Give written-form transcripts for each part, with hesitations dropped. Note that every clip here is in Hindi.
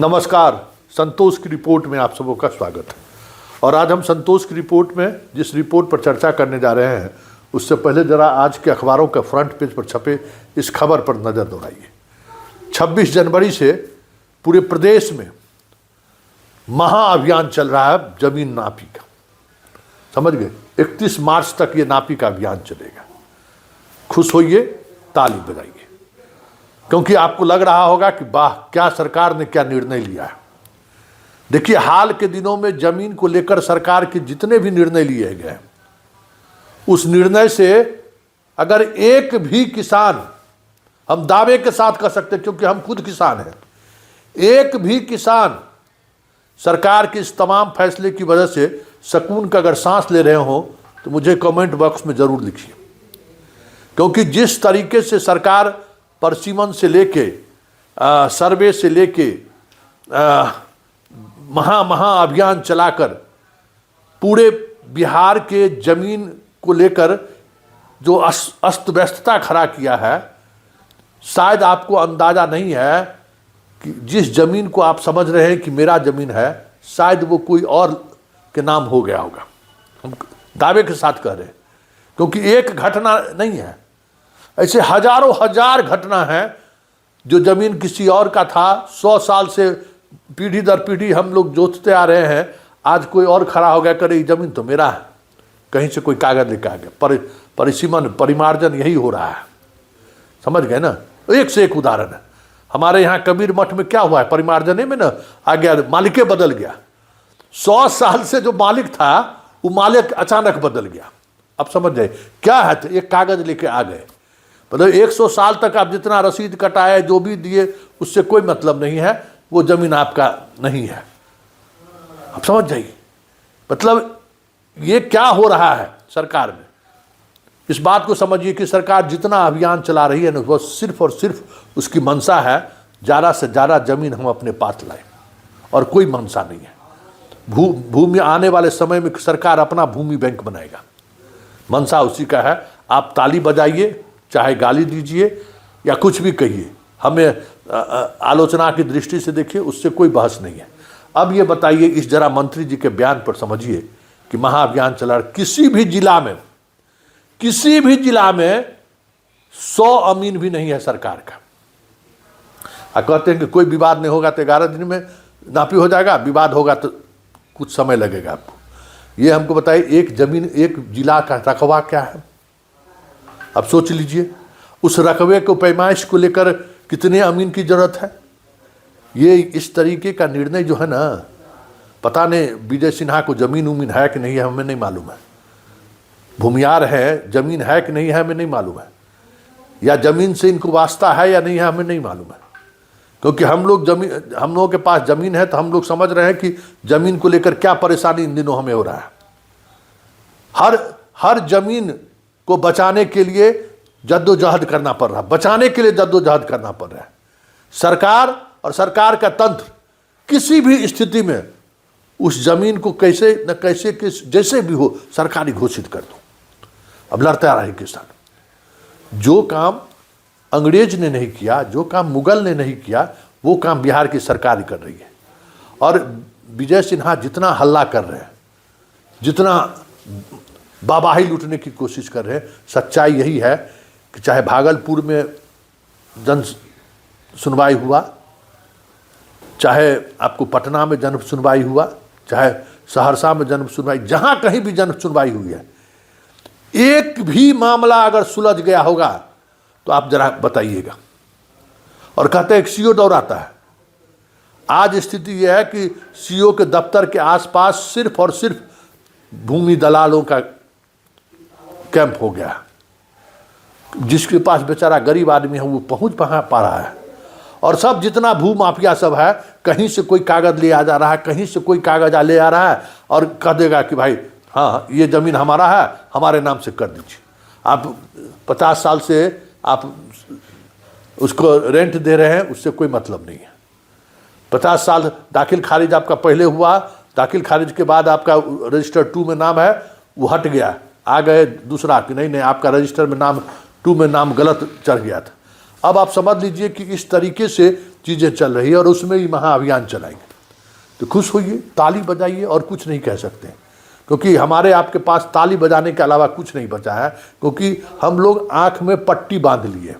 नमस्कार। संतोष की रिपोर्ट में आप सबों का स्वागत है। और आज हम संतोष की रिपोर्ट में जिस रिपोर्ट पर चर्चा करने जा रहे हैं उससे पहले जरा आज के अखबारों के फ्रंट पेज पर छपे इस खबर पर नज़र दौड़ाइए। 26 जनवरी से पूरे प्रदेश में महाअभियान चल रहा है जमीन नापी का। समझ गए? 31 मार्च तक ये नापी का अभियान चलेगा। खुश होइए, ताली बजाइए, क्योंकि आपको लग रहा होगा कि वाह, क्या सरकार ने क्या निर्णय लिया है। देखिए, हाल के दिनों में जमीन को लेकर सरकार के जितने भी निर्णय लिए गए, उस निर्णय से अगर एक भी किसान, हम दावे के साथ कह सकते हैं क्योंकि हम खुद किसान हैं, एक भी किसान सरकार के इस तमाम फैसले की वजह से सुकून का अगर सांस ले रहे हो तो मुझे कमेंट बॉक्स में ज़रूर लिखिए। क्योंकि जिस तरीके से सरकार परसिमन से लेके सर्वे से लेके महा अभियान चलाकर पूरे बिहार के जमीन को लेकर जो अस्त व्यस्तता खड़ा किया है, शायद आपको अंदाज़ा नहीं है कि जिस ज़मीन को आप समझ रहे हैं कि मेरा ज़मीन है, शायद वो कोई और के नाम हो गया होगा। हम दावे के साथ कह रहे हैं, क्योंकि एक घटना नहीं है, ऐसे हजारों हजार घटना है जो ज़मीन किसी और का था। 100 साल से पीढ़ी दर पीढ़ी हम लोग जोतते आ रहे हैं, आज कोई और खड़ा हो गया करे ये ज़मीन तो मेरा है, कहीं से कोई कागज़ लेकर आ गया। परिसीमन परिमार्जन यही हो रहा है। समझ गए ना? एक से एक उदाहरण है। हमारे यहाँ कबीर मठ में क्या हुआ है, परिमार्जन में ना आ गया, मालिके बदल गया। 100 साल से जो मालिक था वो मालिक अचानक बदल गया। अब समझ जाए क्या है, तो एक कागज़ लेके आ गए। मतलब 100 साल तक आप जितना रसीद कटाए, जो भी दिए, उससे कोई मतलब नहीं है, वो ज़मीन आपका नहीं है। आप समझ जाइए, मतलब ये क्या हो रहा है सरकार में। इस बात को समझिए कि सरकार जितना अभियान चला रही है ना, वो सिर्फ और सिर्फ उसकी मंशा है ज़्यादा से ज़्यादा ज़मीन हम अपने पास लाएं, और कोई मंशा नहीं है। भूमि आने वाले समय में सरकार अपना भूमि बैंक बनाएगा, मंशा उसी का है। आप ताली बजाइए, चाहे गाली दीजिए या कुछ भी कहिए, हमें आलोचना की दृष्टि से देखिए, उससे कोई बहस नहीं है। अब ये बताइए, इस जरा मंत्री जी के बयान पर समझिए कि महाअभियान चला रहा, किसी भी जिला में 100 अमीन भी नहीं है सरकार का। कहते हैं कि कोई विवाद नहीं होगा तो 11 दिन में नापी हो जाएगा, विवाद होगा तो कुछ समय लगेगा आपको। ये हमको बताइए, एक जमीन एक जिला का रकबा क्या है, अब सोच लीजिए। उस रकबे को पैमाइश को लेकर कितने अमीन की जरूरत है। ये इस तरीके का निर्णय जो है ना, पता नहीं विजय सिन्हा को जमीन उमीन है कि नहीं है, हमें नहीं मालूम है। भूमियार है, जमीन है कि नहीं है, हमें नहीं मालूम है। या जमीन से इनको वास्ता है या नहीं है, हमें नहीं मालूम है। क्योंकि हम लोगों के पास जमीन है तो हम लोग समझ रहे हैं कि जमीन को लेकर क्या परेशानी इन दिनों हमें हो रहा है। हर जमीन को बचाने के लिए जद्दोजहद करना पड़ रहा है, बचाने के लिए जद्दोजहद करना पड़ रहा है। सरकार और सरकार का तंत्र किसी भी स्थिति में उस जमीन को कैसे न कैसे जैसे भी हो सरकारी घोषित कर दो। अब लड़ता रहे किसान। जो काम अंग्रेज ने नहीं किया, जो काम मुगल ने नहीं किया, वो काम बिहार की सरकार कर रही है। और विजय सिन्हा जितना हल्ला कर रहे हैं, जितना बाबाही लूटने की कोशिश कर रहे हैं, सच्चाई यही है कि चाहे भागलपुर में जन सुनवाई हुआ, चाहे आपको पटना में जन सुनवाई हुआ, चाहे सहरसा में जन सुनवाई, जहाँ कहीं भी जन सुनवाई हुई है, एक भी मामला अगर सुलझ गया होगा तो आप जरा बताइएगा। और कहते हैं सीओ दौड़ाता है। आज स्थिति यह है कि सीओ के दफ्तर के आसपास सिर्फ और सिर्फ भूमि दलालों का कैंप हो गया। जिसके पास बेचारा गरीब आदमी है वो पहुंच पा रहा है। और सब जितना भू माफिया सब है, कहीं से कोई कागज़ ले आ जा रहा है, कहीं से कोई कागज़ ले आ रहा है और कह देगा कि भाई हाँ ये ज़मीन हमारा है, हमारे नाम से कर दीजिए। आप 50 साल से आप उसको रेंट दे रहे हैं, उससे कोई मतलब नहीं है। 50 साल दाखिल खारिज आपका पहले हुआ, दाखिल खारिज के बाद आपका रजिस्टर 2 में नाम है, वो हट गया, आ गए दूसरा कि नहीं आपका रजिस्टर में नाम 2 में नाम गलत चढ़ गया था। अब आप समझ लीजिए कि इस तरीके से चीज़ें चल रही है और उसमें ही महाअभियान चलाएंगे। तो खुश होइए, ताली बजाइए और कुछ नहीं कह सकते, क्योंकि हमारे आपके पास ताली बजाने के अलावा कुछ नहीं बचा है। क्योंकि हम लोग आँख में पट्टी बांध लिए,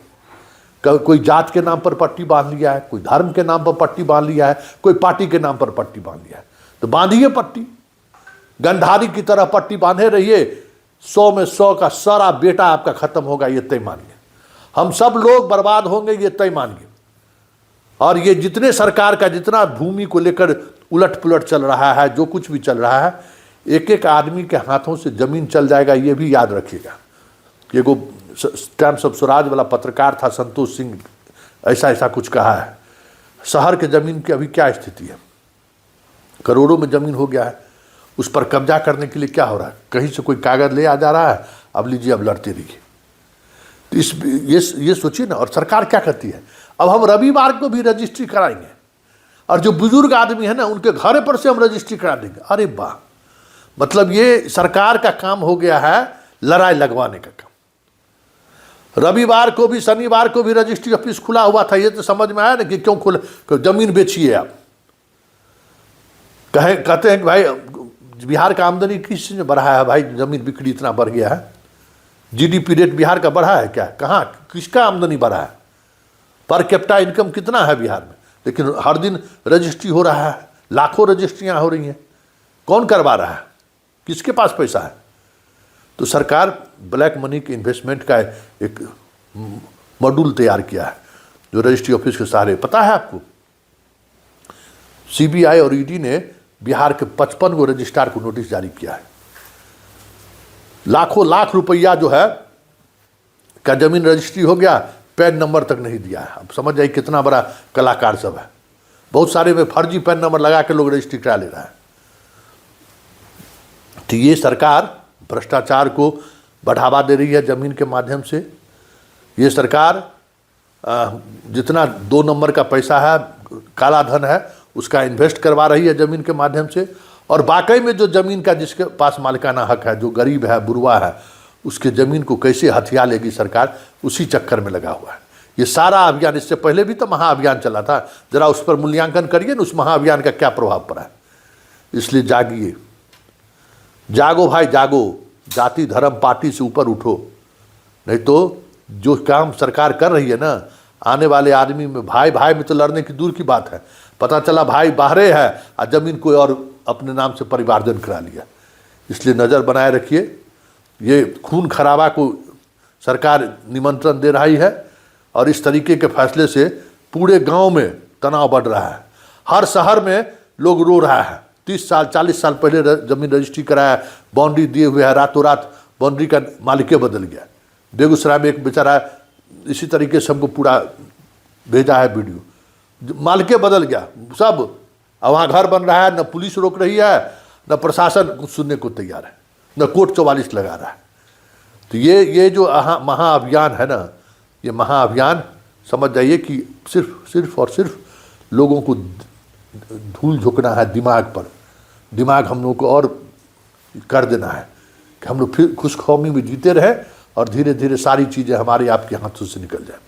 कोई जात के नाम पर पट्टी बांध लिया है, कोई धर्म के नाम पर पट्टी बांध लिया है, कोई पार्टी के नाम पर पट्टी बांध लिया है। तो बांधिए पट्टी, गंधारी की तरह पट्टी बांधे रहिए। 100 में 100 का सारा बेटा आपका खत्म होगा, ये तय मानिए। हम सब लोग बर्बाद होंगे, ये तय मानिए। और ये जितने सरकार का जितना भूमि को लेकर उलट पुलट चल रहा है, जो कुछ भी चल रहा है, एक एक आदमी के हाथों से जमीन चल जाएगा, ये भी याद रखिएगा। ये को टाइम्स ऑफ स्वराज वाला पत्रकार था संतोष सिंह, ऐसा कुछ कहा है। शहर के ज़मीन की अभी क्या स्थिति है, करोड़ों में ज़मीन हो गया है, उस पर कब्जा करने के लिए क्या हो रहा है, कहीं से कोई कागज़ ले आ जा रहा है, अब लीजिए, अब लड़ते रहिए। तो ये सोचिए ना। और सरकार क्या करती है, अब हम रविवार को भी रजिस्ट्री कराएंगे, और जो बुजुर्ग आदमी है ना, उनके घर पर से हम रजिस्ट्री करा देंगे। अरे वाह, मतलब ये सरकार का काम हो गया है लड़ाई लगवाने का काम। रविवार को भी शनिवार को भी रजिस्ट्री ऑफिस खुला हुआ था। ये तो समझ में आया ना कि क्यों खुला, जमीन बेचिए आप। कहते हैं कि भाई बिहार का आमदनी किस चीज़ में बढ़ा है, भाई जमीन बिक्री इतना बढ़ गया है, जीडीपी रेट बिहार का बढ़ा है क्या, कहाँ किसका आमदनी बढ़ा है, पर कैपिटा इनकम कितना है बिहार में। लेकिन हर दिन रजिस्ट्री हो रहा है, लाखों रजिस्ट्रियाँ हो रही हैं, कौन करवा रहा है, किसके पास पैसा है। तो सरकार ब्लैक मनी के इन्वेस्टमेंट का एक मॉड्यूल तैयार किया है, जो रजिस्ट्री ऑफिस के सहारे। पता है आपको, सीबीआई और ईडी ने बिहार के 55 गो रजिस्ट्रार को नोटिस जारी किया है। लाखों लाख रुपया जो है का जमीन रजिस्ट्री हो गया, पैन नंबर तक नहीं दिया है। अब समझ जाइए कितना बड़ा कलाकार सब है। बहुत सारे में फर्जी पैन नंबर लगा के लोग रजिस्ट्री करा ले रहा है। तो ये सरकार भ्रष्टाचार को बढ़ावा दे रही है जमीन के माध्यम से। ये सरकार जितना 2 नंबर का पैसा है, काला धन है, उसका इन्वेस्ट करवा रही है जमीन के माध्यम से। और वाकई में जो ज़मीन का जिसके पास मालिकाना हक है, जो गरीब है, बुरवा है, उसके ज़मीन को कैसे हथिया लेगी सरकार, उसी चक्कर में लगा हुआ है ये सारा अभियान। इससे पहले भी तो महाअभियान चला था, जरा उस पर मूल्यांकन करिए ना, उस महाअभियान का क्या प्रभाव पड़ा है। इसलिए जागिए, जागो भाई जागो, जाति धर्म पार्टी से ऊपर उठो। नहीं तो जो काम सरकार कर रही है ना, आने वाले आदमी में भाई भाई में तो लड़ने की दूर की बात है। पता चला भाई बाहरे है और ज़मीन कोई और अपने नाम से परिवारजन करा लिया। इसलिए नज़र बनाए रखिए। ये खून खराबा को सरकार निमंत्रण दे रही है, और इस तरीके के फैसले से पूरे गांव में तनाव बढ़ रहा है। हर शहर में लोग रो रहा है। 30 साल 40 साल पहले ज़मीन रजिस्ट्री कराया, बाउंड्री दिए हुए है, रातों रात बाउंड्री का मालिके बदल गया। बेगूसराय में एक बेचारा इसी तरीके से हमको पूरा भेजा है वीडियो, मालिके बदल गया सब। अब वहाँ घर बन रहा है, न पुलिस रोक रही है, न प्रशासन सुनने को तैयार है, न कोर्ट 44 लगा रहा है। तो ये जो महाअभियान है ना, ये महाअभियान समझ जाइए कि सिर्फ और सिर्फ लोगों को धूल झोंकना है दिमाग पर। दिमाग हम लोगों को और कर देना है कि हम लोग फिर खुशखौमी में जीते रहें, और धीरे धीरे सारी चीज़ें हमारे आपके हाथों से निकल जाए।